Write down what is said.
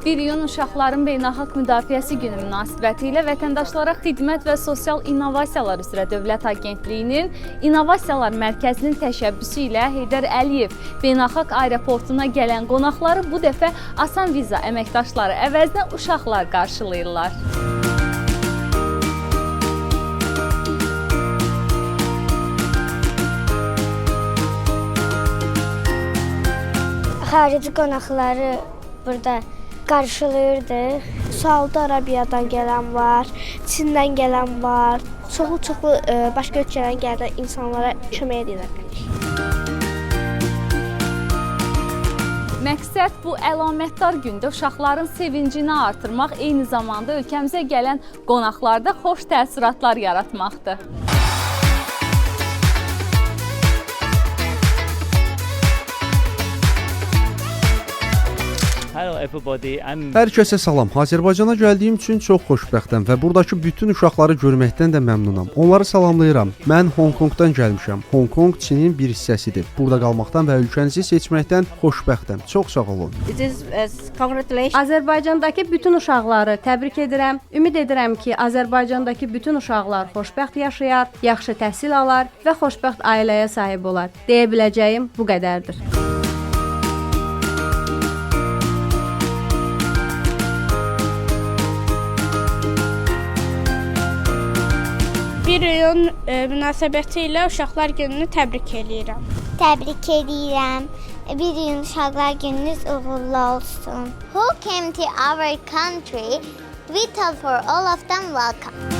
1 iyun Uşaqların Beynəlxalq Müdafiəsi Günü münasibətilə vətəndaşlara xidmət və sosial innovasiyalar üzrə Dövlət Agentliyinin İnnovasiyalar Mərkəzinin təşəbbüsü ilə Heydər Əliyev Beynəlxalq Aeroportuna gələn qonaqları bu dəfə Asan Viza əməkdaşları əvəzinə uşaqlar qarşılayırlar. Xarici qonaqları burada qarşılayırdıq. Saudi Arabiyadan gələn var, Çindən gələn var. Çoxlu başqa ölkələrdən gələn insanlara kömək edə bilərik. Məqsəd bu əlamətdar gündə uşaqların sevincini artırmaq, eyni zamanda ölkəmizə gələn qonaqlarda xoş təəssüratlar yaratmaqdır. Hər kəsə salam. Azərbaycana gəldiyim üçün çox xoşbəxtəm və buradakı bütün uşaqları görməkdən də məmnunam. Onları salamlayıram. Mən Hong Kongdan gəlmişəm. Hong Kong Çinin bir hissəsidir. Burada qalmaqdan və ölkənizi seçməkdən xoşbəxtəm. Çox sağ olun. Azərbaycandakı bütün uşaqları təbrik edirəm. Ümid edirəm ki, Azərbaycandakı bütün uşaqlar xoşbəxt yaşayar, yaxşı təhsil alar və xoşbəxt ailəyə sahib olar. Deyə biləcəyim bu qədərdir. 1 iyun münasibəti ilə Uşaqlar Gününü təbrik edirəm. Təbrik edirəm. 1 iyun Uşaqlar Gününüz uğurlu olsun. Who came to our country, we tell for all of them welcome.